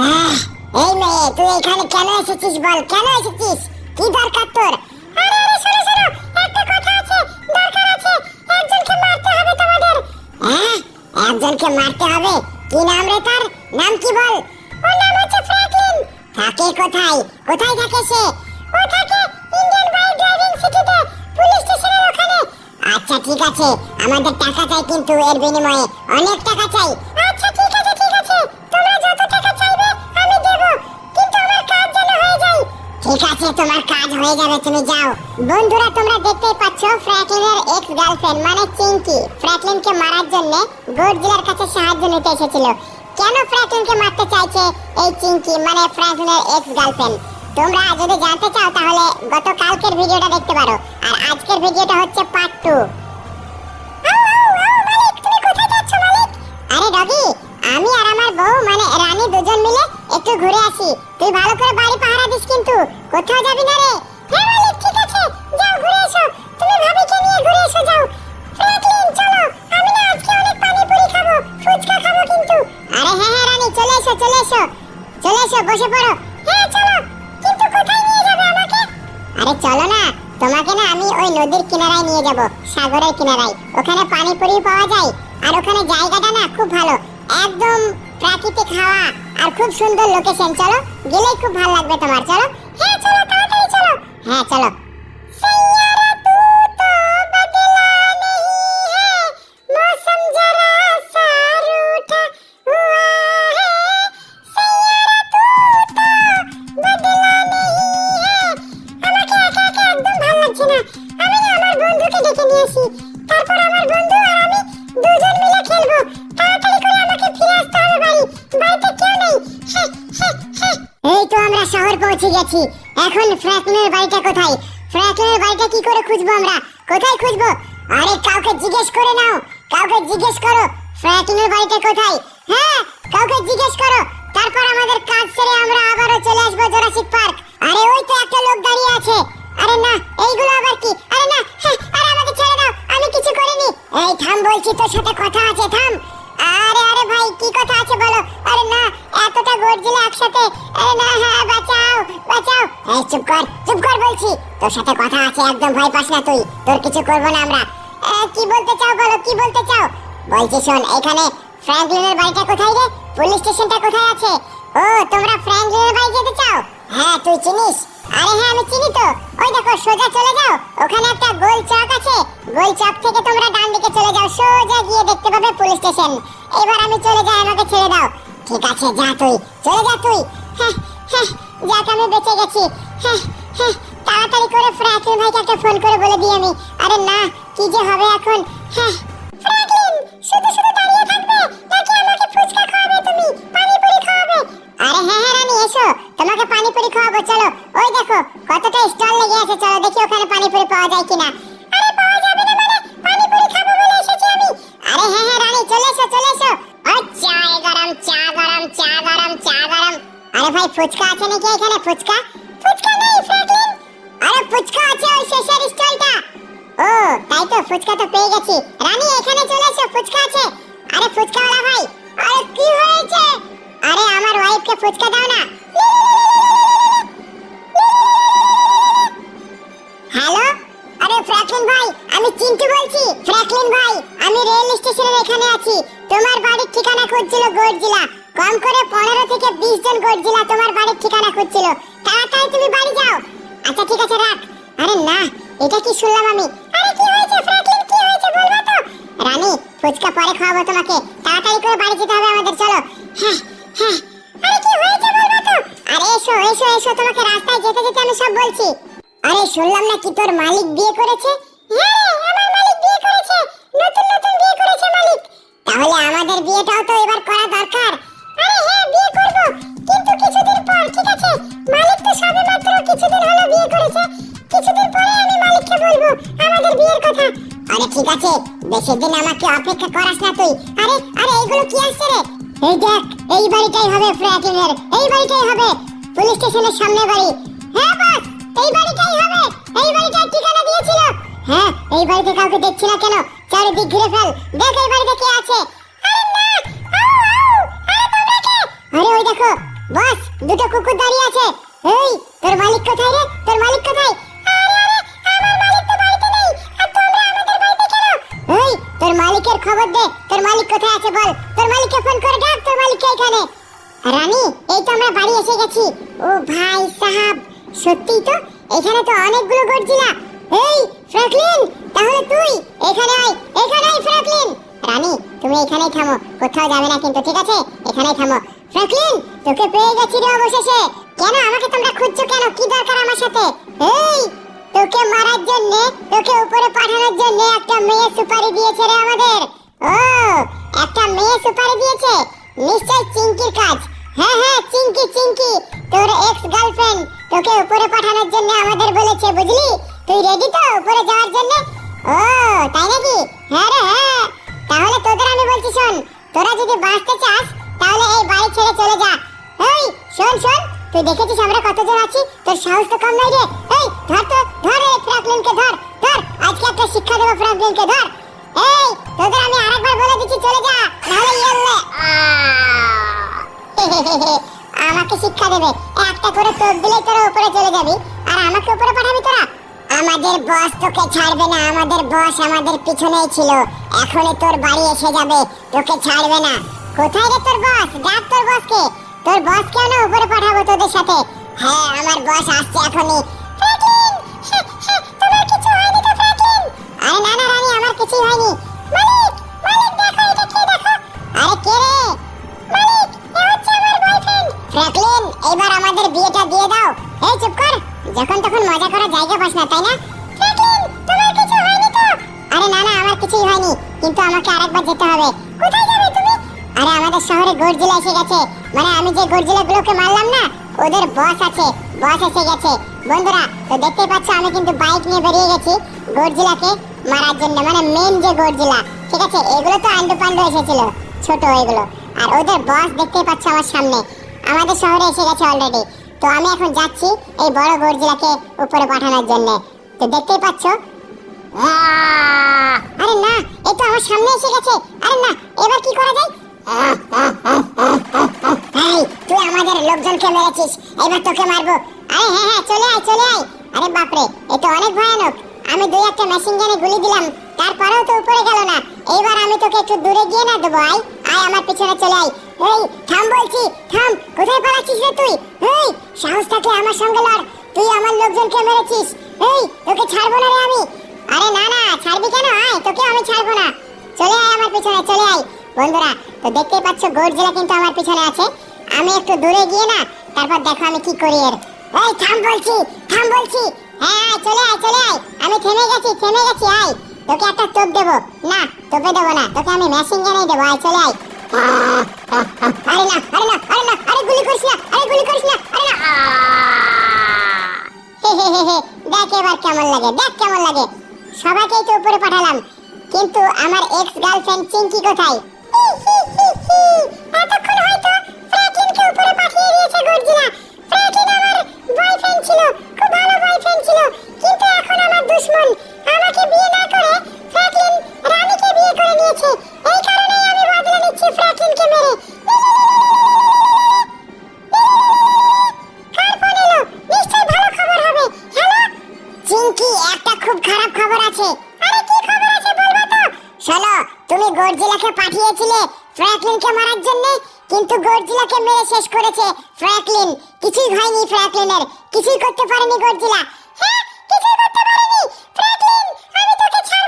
আহ, এই মেয়ে তুই এখানে কেন এসেছিস বল, কেন এসেছিস, কি দরকার তোর? আরে আরে শোনো শোনো, একটা কথা আছে, দরকার আছে, একজনকে মারতে হবে তোমাদের। হ্যাঁ, একজনকে মারতে হবে? কি নাম রে তার? নাম কি বল? ওর নাম হচ্ছে ফ্র্যাঙ্কলিন। থাকে কোথায়? কোথায় থাকে সে? ও থাকে ইন্ডিয়ান বাইক ড্রাইভিং সিটিতে, পুলিশ স্টেশনের ওখানে। আচ্ছা ঠিক আছে, আমাদের টাকা চাই কিন্তু এর বিনিময়ে, অনেক টাকা চাই। আচ্ছা ঠিক আছে ঠিক আছে, তোমরা যত টাকা চাইবে আমি দেব, কিন্তু আমার কাজ যেন হয়ে যায়। ঠিক আছে, তোমার কাজ হয়ে যাবে, তুমি যাও। বন্ধুরা, তোমরা দেখতেই পাচ্ছ ফ্র্যাঙ্কলিনের এক্স গার্লফ্রেন্ড মানে চিঙ্কি ফ্র্যাঙ্কলিনকে মারার জন্য গডজিলার কাছে সাহায্য নিতে এসেছিল। কেন ফ্র্যাঙ্কলিনকে মারতে চাইছে এই চিঙ্কি মানে ফ্র্যাঙ্কলিনের এক্স গার্লফ্রেন্ড? তোমরা যদি জানতে চাও তাহলে গতকালকের ভিডিওটা দেখতে পারো, আর আজকের ভিডিওটা হচ্ছে পার্ট 2। মালিক, তুমি কোথায় যাচ্ছ মালিক? আরে ডগি, আমি আর আমার বউ মানে রানী দুজন মিলে একটু ঘুরে আসি। তুই ভালো করে বাড়ি পাহারা দিস কিন্তু, কোথাও যাবি না রে। হ্যাঁ মালিক, ঠিক আছে, যাও ঘুরে এসো, তুমি ভাবিকে নিয়ে ঘুরে এসো, যাও। ফ্র্যাঙ্কলিন চলো, আমি না আজকে অনেক পানিপুরি খাবো, ফুচকা খাবো কিন্তু। আরে হ্যাঁ হ্যাঁ রানী, চলে এসো চলে এসো চলে এসো, বসে পড়ো। হ্যাঁ চলো, কিন্তু কোথায় নিয়ে যাবে আমাকে? আরে চলো না, তোমাকে না আমি ওই নদীর কিনারায় নিয়ে যাব, সাগরের কিনারায়। ওখানে পানিপুরি পাওয়া যায়, আর ওখানে জায়গাটা না খুব ভালো, একদম প্রাকৃতিক হাওয়া আর খুব সুন্দর লোকেশন। চলো, গেলেই খুব ভালো লাগবে তোমার। চলো। হ্যাঁ চলো, তাড়াতাড়ি চলো। হ্যাঁ চলো। सैयारा तू तो बदला नहीं है, मौसम जरा सा रूठा हुआ है। सैयारा तू तो बदला नहीं है। আমাকে একা একা একদম ভালো লাগছে না, আমি না আমার বন্ধুকে ডেকে নিয়ে আসি, তারপর আমার বন্ধু আর আমি দুজন মিলে খেলবো। তাড়াতাড়ি করে আমাকে ফিরে আসতে হবে বাড়ি, বাড়িতে কেউ নেই। হ্যাঁ হ্যাঁ হ্যাঁ। এই তো আমরা শহর পৌঁছে গেছি। এখন ফ্র্যাঙ্কলিনের বাড়িটা কোথায়? ফ্র্যাঙ্কলিনের বাড়িটা কি করে খুঁজবো আমরা? কোথায় খুঁজবো? আরে কাউকে জিজ্ঞেস করে নাও, কাউকে জিজ্ঞেস করো ফ্র্যাঙ্কলিনের বাড়িটা কোথায়। হ্যাঁ, কাউকে জিজ্ঞেস করো, তারপর আমাদের কাজ সেরে আমরা আবারও চলে আসবো জুরাসিক পার্ক। আরে ওই তো একটা লোক দাঁড়িয়ে আছে। আরে না, এইগুলো আবার কি? আরে না, হ্যাঁ, আরে আমাকে ছেড়ে দাও, আমি কিছু করিনি। এই থাম বলছি, তোর সাথে কথা আছে, থাম। আরে আরে ভাই, কি কথা আছে বলো। আরে না, এতটা গডজিলা একসাথে। আরে না, হ্যাঁ বাঁচাও বাঁচাও। এই চুপ কর বলছি, তোর সাথে কথা আছে, একদম ভয় পাস না তুই, তোর কিছু করবো না আমরা। কি বলতে চাও বলো, কি বলতে চাও? বলছি শোন, এখানে ফ্র্যাঙ্কলিনের বাড়িটা কোথায় রে? পুলিশ স্টেশনটা কোথায় আছে? ও, তোমরা ফ্র্যাঙ্কলিনের বাড়ি যেতে চাও? হ্যাঁ, তুই চিনিস? আরে হ্যাঁ, আমি চিনি তো। ওই দেখো, সোজা চলে যাও, ওখানে একটা গোল চক আছে, গোল চক থেকে তোমরা ডান দিকে চলে যাও, সোজা গিয়ে দেখতে পাবে পুলিশ স্টেশন। এবার আমি চলে যাই, আমাকে ছেড়ে দাও। ঠিক আছে, যা তুই, চলে যা তুই। হ্যাঁ হ্যাঁ, যাক আমি বেঁচে গেছি। হ্যাঁ হ্যাঁ, তাড়াতাড়ি করে ফ্র্যাঙ্কলিন ভাইকে একটা ফোন করে বলে দিই আমি। আরে না, কি যে হবে এখন। হ্যাঁ। ফ্র্যাঙ্কলিন, শুধু শুধু দাঁড়িয়ে থাকবে নাকি আমাকে ফুচকা খাওয়াবে, তুমি পানিপুরি খাওয়াবে? আরে হ্যাঁ হ্যাঁ রানী, এসো, তোমাকে পানিপুরি খাওয়াবো। চলো, ওই দেখো কতটা স্টল লেগে আছে, চলো দেখি ওখানে পানিপুরি পাওয়া যায় কিনা। আরে পাওয়া যাবে না মানে? পানিপুরি খাবো বলে এসেছি আমি। আরে হ্যাঁ হ্যাঁ রানী, চলে এসো চলে এসো। চা গরম চা গরম চা গরম চা গরম। আরে ভাই, ফুচকা আছে নাকি এখানে? ফুচকা ফুচকা নেই ফ্র্যাঙ্কলিন। আরে ফুচকা আছে ওই শেষের স্টলটা। ও তাই তো, ফুচকা তো পেয়ে গেছি। রানী এখানে চলে এসো, ফুচকা আছে। আরে ফুচকাওয়ালা ভাই, আরে কি হয়েছে? আরে আমার ওয়াইফকে ফুচকা দাও না। হ্যালো, আরে ফ্র্যাঙ্কলিন ভাই, আমি চিন্টু বলছি। ফ্র্যাঙ্কলিন ভাই, আমি রেল স্টেশনের এখানে আছি, তোমার বাড়ির ঠিকানা খুঁজছিল গডজিলা। কম করে 15 থেকে 20 জন গডজিলা তোমার বাড়ির ঠিকানা খুঁজছিল। তাড়াতাড়ি তুমি বাড়ি যাও। আচ্ছা ঠিক আছে, রাখ। আরে না, এটা কি শুনলাম আমি? আরে কি হয়েছে ফ্র্যাঙ্কলিন, কি হয়েছে বলবা তো? রানী, ফুচকা পরে খাওয়াবো তোমাকে, তাড়াতাড়ি করে বাড়ি যেতে হবে আমাদের। চলো। হ্যাঁ হ্যাঁ। আরে কি হয়েছে বলবা তো? আরে এসো এসো এসো, তোমাকে রাস্তায় যেতে যেতে আমি সব বলছি। আরে শুনলাম না কি তোর মালিক বিয়ে করেছে? হ্যাঁ রে, আমার মালিক বিয়ে করেছে, নতুন নতুন বিয়ে করেছে মালিক। তাহলে আমাদের বিয়েটাও তো এবার করা দরকার। আরে হ্যাঁ, বিয়ে করব, কিন্তু কিছুদিন পর, ঠিক আছে? মালিক তো সবে মাত্র কিছুদিন হলো বিয়ে করেছে, কিছুদিন পরে আমি মালিককে বলবো আমাদের বিয়ের কথা। আরে ঠিক আছে, বেশি দিন আমাকে অপেক্ষা করাস না তুই। আরে আরে এইগুলো কি আসছে রে? এই দেখ, এই বাড়িটাই হবে ফ্র্যাঙ্কলিনের, এই বাড়িটাই হবে পুলিশ স্টেশনের সামনে বাড়ি। হ্যাঁ বস, এই বাড়িটাই হবে, এই বাড়িটার ঠিকানা দিয়েছিল। হ্যাঁ, এই বাড়িতে কাউকে দেখছি না কেন? চারিদিক ঘুরে ফেল, দেখ এই বাড়িতে কে আছে। আরে না, আউ আউ, আরে তোমরা কে? আরে ওই দেখো, বস, দুটো কুকুর দাঁড়িয়ে আছে। এই, তোর মালিক কোথায় রে? তোর মালিক কোথায়? আমার মালিক তো বাড়িতে নেই, আর তোমরা আমাদের বাড়িতে কেন? এই, তোর মালিকের খবর দে, তোর মালিক কোথায় আছে বল। তোর মালিককে ফোন করে ডাক, তোর মালিককে এখানে। রানী, এই তো আমরা বাড়ি এসে গেছি। ও ভাই সাহাব, সত্যি তো, এখানে তো অনেকগুলো গর্জিলা। এই ফ্র্যাঙ্কলিন, তাহলে তুই এখানে আয়, এখানে আয় ফ্র্যাঙ্কলিন। রানী, তুমি এখানেই থামো, কোথাও যাবে না কিন্তু, ঠিক আছে? এখানেই থামো। ফ্র্যাঙ্কলিন, তোকে পেয়ে গেছি রে অবশেষে। কেন আমাকে তোমরা খুঁজছো কেন? কি দরকার আমার সাথে? এই, তোকে মারার জন্য, তোকে উপরে পাঠানোর জন্য একটা মেয়ে সুপারি দিয়েছে রে আমাদের। ও, একটা মেয়ে সুপারি দিয়েছে, নিশ্চয় চিঙ্কির কাজ। হ্যাঁ হ্যাঁ, চিঙ্কি চিঙ্কি, তোর এক্স গার্লফ্রেন্ড তোকে উপরে পাঠানোর জন্য আমাদের বলেছে, বুঝলি? তুই রেডি তো উপরে যাওয়ার জন্য? ও তাই নাকি? হ্যাঁ রে হ্যাঁ। তাহলে তোদের আমি বলছি, শোন, তোরা যদি বাঁচতে চাস তাহলে এই বাড়ি ছেড়ে চলে যা। এই শোন শোন, তুই দেখেছিস আমরা কতজন আছি? তোর সাহস তো কম নাই রে। এই ধর তো, ধর এই ফ্র্যাঙ্কলিনকে, ধর ধর, আজকে একটা শিক্ষা দেবো ফ্র্যাঙ্কলিনকে, ধর। এই তোদের আমি আরেকবার বলে দিচ্ছি, চলে যা, নাহলে ইয়েলে আমাকে শিক্ষা দেবে। একটা করে তোর দিলেই তোরা উপরে চলে যাবি, আর আমাকে উপরে পাঠাবি তোরা? আমাদের বস তোকে ছাড়বে না, আমাদের বস আমাদের পিছনেই ছিল, এখনই তোর বাড়ি এসে যাবে, তোকে ছাড়বে না। কোথায় রে তোর বস? ডাক তোর বসকে। তোর বস কেন উপরে পাঠাবো তোদের সাথে? হ্যাঁ, আমার বস আসছে এখনই। ফ্র্যাঙ্কলিন, তোমার কিছু হয়নি তো ফ্র্যাঙ্কলিন? আরে না না রানী, আমার কিছুই হয়নি। মালিক, মালিক দেখো, এটা কে দেখো? আরে কে রে? মালিক, এ হচ্ছে আমার বয়ফ্রেন্ড। ফ্র্যাঙ্কলিন, এবার আমাদের বিয়েটা দিয়ে দাও। এই চুপ কর, যখন তখন মজা করার জায়গা পাস না, তাই না? ফ্র্যাঙ্কলিন, তোমার কিছু হয়নি তো? আরে না না, আমার কিছুই হয়নি, কিন্তু আমাকে আরেকবার যেতে হবে। কোথায় যাবে তুমি? আরে আমাদের শহরে গর্জিলা এসে গেছে, মানে আমি যে গর্জিলাগুলোকে মারলাম না, ওদের বস আছে, বস এসে গেছে। বন্ধুরা, তো দেখতেই পাচ্ছ আমি কিন্তু বাইক নিয়ে বেরিয়ে গেছি গর্জিলাকে মারার জন্য, মানে মেন যে গর্জিলা, ঠিক আছে? এগুলো তো আন্ডু পান্ডু এসেছিল, ছোট এগুলো, আর ওদের বস দেখতেই পাচ্ছ আমার সামনে, আমাদের শহরে এসে গেছে অলরেডি। তো আমি এখন যাচ্ছি এই বড় গর্জিলাকে উপরে পাঠানোর জন্য। তো দেখতেই পাচ্ছ, আরে না, এই তো আমার সামনে এসে গেছে। আরে না, এবার কি করা যায়? এই, তুই আমাদের লোকজনকে মেরেছিস, এবার তোকে মারবো। আরে হ্যাঁ হ্যাঁ, চলে আয় চলে আয়। আরে বাপরে, এ তো অনেক ভয়ানক। আমি দুই একটা মেশিন গানে গুলি দিলাম, তারপরেও তো উপরে গেল না। এইবার আমি তোকে একটু দূরে গিয়ে না দেবো। আয় আয়, আমার পিছনে চলে আয়। এই থাম বলছি, থাম। কোথায় পালাচ্ছিস রে তুই? এই, সাহস থাকলে আমার সঙ্গে লড়, তুই আমার লোকজনকে মেরেছিস। এই, তোকে ছাড়বো না রে আমি। আরে না না, ছাড়বি কেন? আয়, তোকে আমি ছাড়বো না। চলে আয় আমার পিছনে, চলে আয়। বন্ধুরা, তো দেখতেই পাচ্ছ গর্জিলা কিন্তু আমার পিছনে আছে। আমি একটু দূরে গিয়ে না, তারপর দেখো আমি কি করি এর। এই থাম বলছি, থাম বলছি। হ্যাঁ আয়, চলে আয় চলে আয়। আমি থেমে গেছি, থেমে গেছি। আয়, তোকে একটা তোপ দেবো। না, তোপে দেবো না, তোকে আমি মেশিন গানেই দেবো। আয়, চলে আয়। আরে না, আরে না, আরে না, আরে গুলি করিস না, আরে গুলি করিস না, আরে না। দেখ এবার কেমন লাগে, দেখ কেমন লাগে। সবাইকেই তো উপরে পাঠালাম, কিন্তু আমার এক্স গার্লফ্রেন্ড চিঙ্কি কোথায়? এতক্ষণ হয়তো ফ্র্যাঙ্কলিনকে উপরে পাঠিয়ে দিয়েছে গর্জিলা। ফ্র্যাঙ্কলিন আমার বয়ফ্রেন্ড ছিল, খুব ভালো বয়ফ্রেন্ড ছিল, কিন্তু এখন আমার দুশমন। আমাকে বিয়ে না করে ফ্র্যাঙ্কলিন রানীকে বিয়ে করে নিয়েছে। এই কারণেই আমি বদলা নিচ্ছি ফ্র্যাঙ্কলিনকে মেরে। কার ফোন এলো? নিশ্চয়ই ভালো খবর হবে। হ্যালো চিঙ্কি, একটা খুব খারাপ খবর আছে। আরে কি খবর আছে বলবো তো? শোনো, তুমি গর্জিলাকে পাঠিয়েছিলে ফ্র্যাঙ্কলিনকে মারার জন্য, কিন্তু গর্জিলাকে মেরে শেষ করেছে ফ্র্যাঙ্কলিন। কিছুই হয়নি ফ্র্যাঙ্কলিনের, কিছুই করতে পারেনি গর্জিলা। হ্যাঁ, কিছুই করতে পারিনি। ফ্র্যাঙ্কলিন, আমি তোকে ছাড়বো